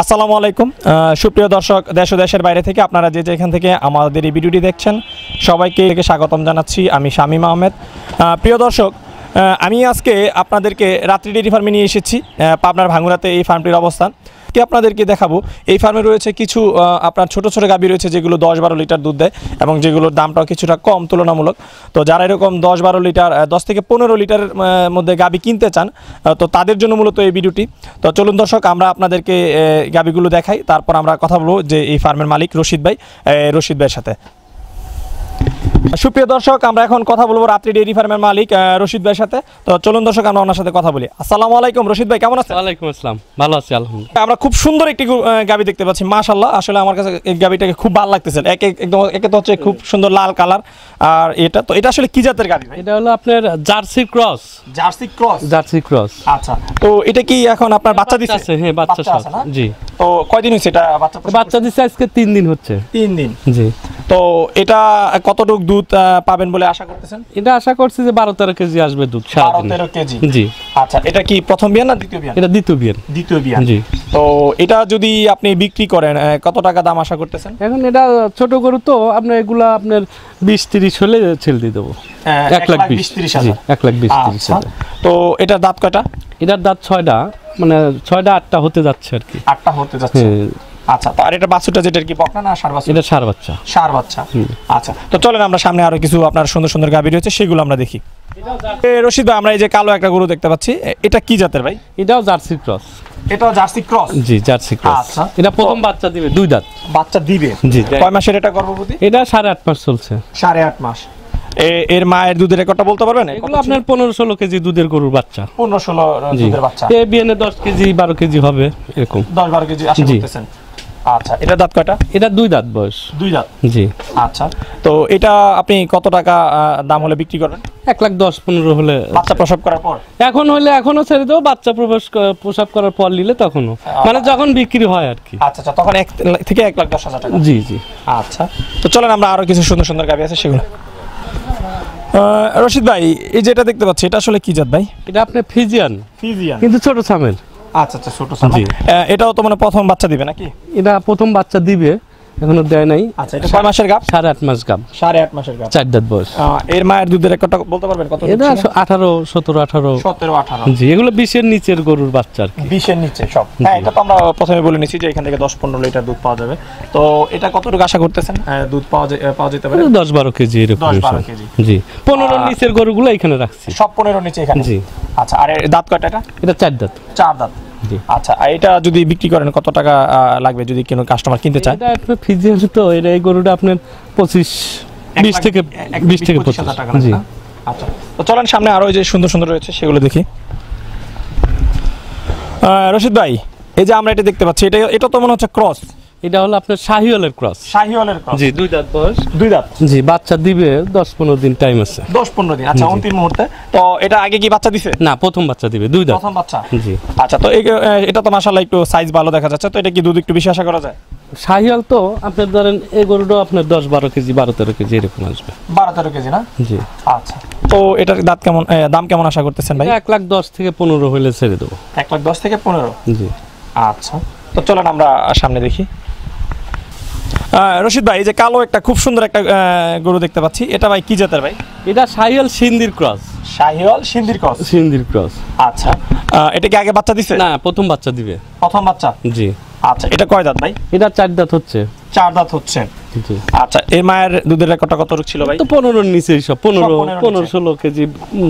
আসসালামু আলাইকুম সুপ্রিয় দর্শক দেশ ও দেশের বাইরে থেকে আপনারা যে যেখান থেকে আমাদের এই ভিডিওটি দেখছেন সবাইকে স্বাগতম জানাচ্ছি। আমি শামীম আহমেদ। প্রিয় দর্শক, আমি আজকে আপনাদেরকে রাত্রি ডেইরি ফার্মে নিয়ে এসেছি। পাবনার ভাঙ্গুরাতে এই ফার্মটির অবস্থান কি আপনাদেরকে দেখাবো। এই ফার্মে রয়েছে কিছু আপনার ছোট ছোট গাভী রয়েছে যেগুলো 10-12 লিটার দুধ দেয় এবং যেগুলোর দামটাও কিছুটা কম তুলনামূলক। তো যারা এরকম 10-12 লিটার 10 থেকে 15 লিটারের মধ্যে গাভী কিনতে চান তো তাদের জন্য মূলত এই ভিডিওটি। তো চলুন দর্শক, আমরা আপনাদেরকে গাভীগুলো দেখাই, তারপর আমরা কথা বলবো যে এই ফার্মের মালিক রশিদ ভাইয়ের সাথে। সুপ্রিয় দর্শক, আমরা এখন কথা বলবো রাত্রি ডেইরি ফার্মের মালিক রশিদ ভাইয়ের সাথে। তো চলুন দর্শক, আমরা ওনার সাথে কথা বলি। আসসালামু আলাইকুম রশিদ ভাই, কেমন আছেন? ওয়ালাইকুম আসসালাম, ভালো আছি আলহামদুলিল্লাহ। আমরা খুব সুন্দর একটি গাভী দেখতে পাচ্ছি, মাশাআল্লাহ। আসলে আমার কাছে এই গাভীটাকে খুব ভালো লাগতেছে। একে তো হচ্ছে খুব সুন্দর লাল কালার, আর এটা আসলে কি জাতের গাভী ভাই? এটা হলো আপনার জার্সি ক্রস। আচ্ছা, তো এটা কি এখন আপনার বাচ্চা দিচ্ছে? হ্যাঁ, বাচ্চা আছে না? জি। তো কয়দিন হয়েছে এটা বাচ্চা দিচ্ছে? আজকে 3 দিন হচ্ছে। 3 দিন। জি। তো এটা কতটুকু দুধ পাবেন বলে আশা করতেছেন? এটা আশা করছি যে 12-13 কেজি আসবে দুধ সারা দিনে। 12-13 কেজি। জি। আচ্ছা, এটা কি প্রথম বিয়ান না দ্বিতীয় বিয়ান? এটা দ্বিতীয় বিয়ান। দ্বিতীয় বিয়ান। জি। তো এটা যদি আপনি বিক্রি করেন কত টাকা দাম আশা করতেছেন? এখন এটা ছোট গরু তো আপনার এগুলা আপনার 20-30 হলে ছেড়ে দিয়ে দেবো। 1,20,000। 1,20,000। তো এটার দাঁত কয়টা? এটার দাঁত 6টা, মানে 6টা 8টা হতে যাচ্ছে আর কি। 8টা হতে যাচ্ছে। আচ্ছা, তো আর এটা বাছুরটা যেটা কি বকনা না ষাঁড় বাছুর? এটা ষাঁড় বাচ্চা। ষাঁড় বাচ্চা। আচ্ছা, তো চলেন আমরা সামনে আরো কিছু আপনার সুন্দর সুন্দর গাভী রয়েছে সেগুলো আমরা দেখি। রশিদ ভাই, আমরা এই যে কালো একটা গরু দেখতে পাচ্ছি, এটা কি জাতের ভাই? এটাও জার্সি ক্রস। এটাও জার্সি ক্রস? জি, জার্সি ক্রস। আচ্ছা, এটা প্রথম বাচ্চা দিবে, 2 দাঁত বাচ্চা দিবে। জি। কয় মাসের এটা গর্ভবতী? এটা 8.5 মাস চলছে। 8.5 মাস। এর মায়ের দুধের রেকর্ডটা বলতে পারবেন? এগুলো আপনার 15-16 কেজি দুধের গরুর বাচ্চা। 15-16 দুধের বাচ্চা। এই বিয়ানে 10 কেজি 12 কেজি হবে এরকম। 10-12 কেজি আশা করতেছেন? আচ্ছা, এটা দাঁত কয়টা? এটা 2 দাঁত বয়স। 2 দাঁত। জি। আচ্ছা, তো এটা আপনি কত টাকা দাম হলে বিক্রি করবেন? 1,10,15 হলে। বাচ্চা প্রসব করার পর? এখন হলে এখনো ছেড়ে দেবো, বাচ্চা প্রসব করার পর নিলে তখনও, মানে যখন বিক্রি হয় আর কি। আচ্ছা, তখন 1 থেকে 1,10,000 টাকা। জি জি। আচ্ছা, তো চলেন আমরা আরো কিছু সুন্দর সুন্দর গাভী আছে সেগুলো। রশিদ ভাই, এই যেটা দেখতে পাচ্ছি এটা আসলে কি জাত ভাই? এটা আপনার ফিজিয়ান, কিন্তু ছোট সামের। আচ্ছা, ছোট সামের। এটাও তো মানে প্রথম বাচ্চা দিবে নাকি? এটা প্রথম বাচ্চা দিবে, এখনো দেয় নাই। আচ্ছা, এটা কয় মাসের গাব? 8.5 মাস গাব। 8.5 মাসের গাব। 4 দাঁত বয়স। এর মায়ের দুধের রেকর্ডটা বলতে পারবেন কত? এটা 17-18। জি, এগুলো 20-এর নিচের গরুর বাচ্চা আর কি। 20-এর নিচে সব। হ্যাঁ, এটা তো আমরা প্রথমে বলে নিছি যে এখান থেকে 10-15 লিটার দুধ পাওয়া যাবে। তো এটা কতটুকু আশা করতেছেন দুধ পাওয়া যেতে পারে? 10-12 কেজি এরকম। 10-12 কেজি। জি। 15-এর নিচের গরুগুলো এখানে রাখছি। সব 15-এর নিচে এখানে? জি। আচ্ছা, আর এর দাঁত কয়টা? এটা 4 দাঁত। 4 দাঁত। জি। আচ্ছা, আর এটা যদি বিক্রি করেন কত টাকা লাগবে যদি কোনো কাস্টমার কিনতে চায়? এটা একটা ফিজিয়ান তো, এই গরুটা আপনার 20 থেকে 25,000 টাকা। জি। আচ্ছা, তো চলেন সামনে আরো যে সুন্দর সুন্দর রয়েছে সেগুলো দেখি। রশিদ ভাই, এই যে আমরা এটা দেখতে পাচ্ছি, এটা তো মনে হচ্ছে ক্রস। এটা হলো আপনার শাহিওয়ালের ক্রস। শাহিওয়ালের ক্রস। জি, 2 দাঁত বয়স। 2 দাঁত। জি, বাচ্চা দিবে 10-15 দিন টাইম আছে। 10-15 দিন। আচ্ছা, অন্তিম মুহূর্তে। তো এটা আগে কি বাচ্চা দিছে? না, প্রথম বাচ্চা দিবে, 2 দাঁত। প্রথম বাচ্চা। জি। আচ্ছা, তো এটা তো মাশাআল্লাহ একটু সাইজ ভালো দেখা যাচ্ছে। তো এটা কি দুধ একটু বেশি আশা করা যায়? শাহিওয়াল তো আপনার ধরেন এই গরুটা আপনার 10-12 কেজি 12-13 কেজি এরকম আসবে। 12-13 কেজি না? জি। আচ্ছা, তো এটার দাম কেমন আশা করতেছেন ভাই? 1,10,000 থেকে 15 হলে ছেড়ে দেবো। 1,10,000 থেকে 15? জি। আচ্ছা, তো চলেন আমরা সামনে দেখি। রশিদ ভাই, এই যে কালো একটা খুব সুন্দর একটা গরু দেখতে পাচ্ছি, এটা ভাই কি জাতের ভাই? এটা শাহিওয়াল সিন্ধির ক্রস। শাহিওয়াল সিন্ধির ক্রস? সিন্ধির ক্রস। আচ্ছা, এটা কি আগে বাচ্চা দিছে? না, প্রথম বাচ্চা দিবে। প্রথম বাচ্চা? জি। আচ্ছা, এটা কয় দাঁত ভাই? এটা 4 দাঁত হচ্ছে। 4 দাঁত হচ্ছে। জি। আচ্ছা, এই মায়ের দুধের রেকর্ডটা কত ছিল ভাই? তো 15-এর নিচেই সব। 15-16 কেজি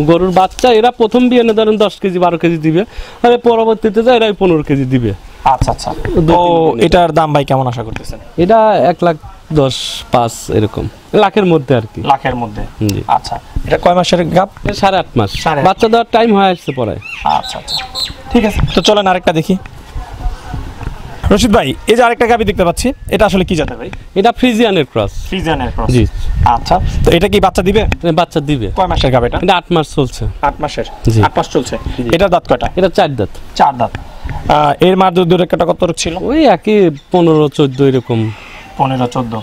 গরুর বাচ্চা। এরা প্রথম বিয়ানে ধরেন 10 কেজি 12 কেজি দিবে, আর পরবর্তীতে যায় এরা 15 কেজি দিবে। আচ্ছা আচ্ছা, তো এটার দাম ভাই কেমন আশা করতেছেন? এটা 1,10,500 এরকম, লাখের মধ্যে আর কি। লাখের মধ্যে। জি। আচ্ছা, এটা কয় মাসের গাব? 8.5 মাস। বাচ্চা দেওয়ার টাইম হয়ে আসছে পরে। আচ্ছা আচ্ছা, ঠিক আছে, তো চলেন আরেকটা দেখি। রশিদ ভাই, এই যে আরেকটা গাবি দেখতে পাচ্ছি, এটা আসলে কি জাতের ভাই? এটা ফ্রিজিয়ানের ক্রস। ফ্রিজিয়ানের ক্রস? জি। আচ্ছা, তো এটা কি বাচ্চা দিবে? বাচ্চা দিবে। কয় মাসের গাবি এটা? এটা 8 মাস চলছে। 8 মাসের? 8 মাস চলছে। এটা দাঁত কয়টা? এটা 4 দাঁত। 4 দাঁত। এর মার দুধের রেকর্ডটা কত ছিল? ওই একই 15-14 এরকম। 15-14।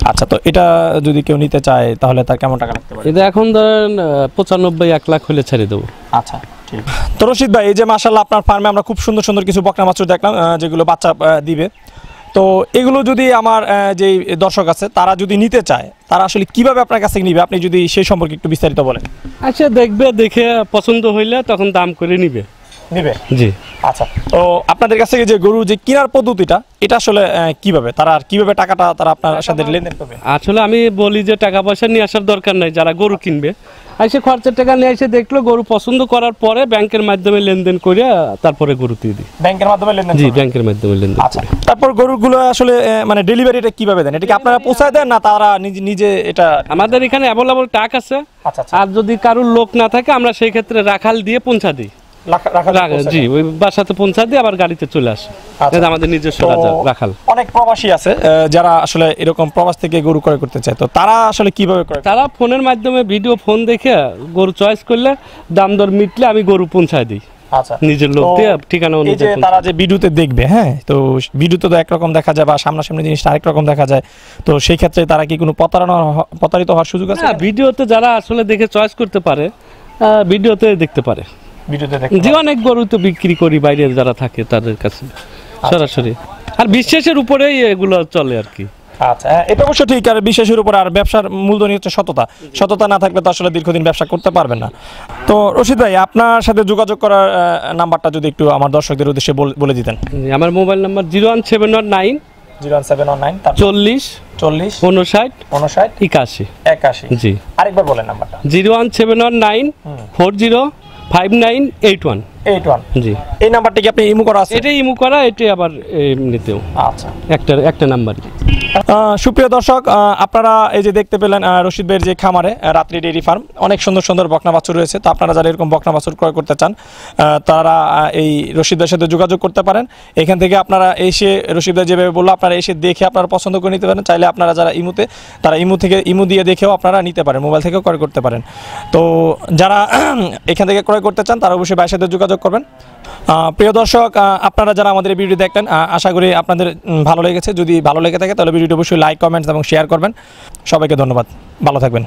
আচ্ছা, তো এটা যদি কেউ নিতে চায় তাহলে তার কেমন টাকা লাগতে পারে? এটা এখন ধরেন 95-1 লাখ হলে ছেড়ে দেবো। আচ্ছা, তো রশিদ ভাই, এই যে মাশাআল্লাহ আপনার ফার্মে আমরা খুব সুন্দর সুন্দর কিছু বকনা বাছুর দেখলাম, যেগুলো বাচ্চা দিবে। তো এগুলো যদি আমার যে দর্শক আছে তারা যদি নিতে চায়, তারা আসলে কিভাবে আপনার কাছে নিবে, আপনি যদি সেই সম্পর্কে একটু বিস্তারিত বলেন। আচ্ছা, দেখবে, দেখে পছন্দ হইলে তখন দাম করে নিবে। জি। আচ্ছা, তো আপনাদের কাছে যে গরু যে কেনার পদ্ধতিটা, এটা আসলে কিভাবে তারা কিভাবে টাকাটা তারা আপনার সাথে লেনদেন করবে? আসলে আমি বলি যে টাকা পয়সা নিয়ে আসার দরকার নাই, যারা গরু কিনবে এসে খরচের টাকা নিয়ে এসে দেখলো, গরু পছন্দ করার পরে ব্যাংকের মাধ্যমে লেনদেন করে তারপরে গরু দিয়ে দিই। ব্যাংকের মাধ্যমে লেনদেন? জি, ব্যাংকের মাধ্যমে লেনদেন। আচ্ছা, তারপর গরুগুলো আসলে মানে ডেলিভারিটা কিভাবে দেন? এটা কি আপনারা পৌঁছায় দেন না তারা নিজে নিজে? এটা আমাদের এখানে অ্যাভেলেবল ট্রাক আছে। আচ্ছা, আর যদি কারোর লোক না থাকে আমরা সেই ক্ষেত্রে রাখাল দিয়ে পৌঁছা দিই। জি, ওই বাসাতে পৌঁছা দিয়ে আবার গাড়িতে চলে আসে। আমাদের নিজস্ব রাখাল। অনেক প্রবাসী আছে যারা আসলে এরকম প্রবাস থেকে গরু ক্রয় করতে চায়, তো তারা আসলে কিভাবে করে? তারা ফোনের মাধ্যমে ভিডিও ফোন দেখে গরু চয়েস করলে, দাম দর মিটলে আমি গরু পৌঁছায় দিই। আচ্ছা, নিজের লোক দিয়ে ঠিকানা অনুযায়ী। তারা যে ভিডিওতে দেখবে, হ্যাঁ, তো ভিডিওতে তো একরকম দেখা যায় বা সামনাসামনি জিনিসটা আরেক রকম দেখা যায়, তো সেই ক্ষেত্রে তারা কি কোনো প্রতারিত হওয়ার সুযোগ আছে? ভিডিওতে যারা আসলে দেখে চয়েস করতে পারে, ভিডিওতে দেখতে পারে। যে অনেক গরু তো বিক্রি করি বাইরে যারা থাকে তাদের কাছে সরাসরি, আর বিশ্বাসের উপরেই এগুলো চলে আর কি। আচ্ছা, এটা অবশ্য ঠিক। আর বিশ্বাসের উপর, আর ব্যবসার মূলধনই হচ্ছে সততা। সততা না থাকলে তো আসলে দীর্ঘদিন ব্যবসা করতে পারবেন না। তো রশিদ ভাই, আপনার সাথে যোগাযোগ করার নাম্বারটা যদি একটু আমার দর্শকদের উদ্দেশ্যে বলে দিতেন। আমার মোবাইল নাম্বার 01719 40 59 81। জি, আরেকবার বলেন নাম্বারটা। 01719 40 5981। জি, এই নাম্বারটা কি আপনি ইমো করা আছে? এটা ইমো করা, এটা আবার এমনিতেও। আচ্ছা, একটা নাম্বার। সুপ্রিয় দর্শক, আপনারা এই যে দেখতে পেলেন রশিদ ভাইয়ের যে খামারে রাত্রি ডেইরি ফার্ম, অনেক সুন্দর সুন্দর বকনা বাছুর রয়েছে। তো আপনারা যারা এরকম বকনা বাছুর ক্রয় করতে চান, তারা এই রশিদ ভাইয়ের সাথে যোগাযোগ করতে পারেন। এখান থেকে আপনারা এসে, রশিদ ভাই যেভাবে বললো, আপনারা এসে দেখে আপনারা পছন্দ করে নিতে পারেন। চাইলে আপনারা যারা ইমুতে, তারা ইমু দিয়ে দেখেও আপনারা নিতে পারেন, মোবাইল থেকেও ক্রয় করতে পারেন। তো যারা এখান থেকে ক্রয় করতে চান তারা অবশ্যই ভাইয়ের সাথে যোগাযোগ করবেন। প্রিয় দর্শক, আপনারা যারা আমাদের এই ভিডিও দেখলেন, আশা করি আপনাদের ভালো লেগেছে। যদি ভালো লেগে থাকে তাহলে ভিডিওটি অবশ্যই লাইক, কমেন্টস এবং শেয়ার করবেন। সবাইকে ধন্যবাদ, ভালো থাকবেন।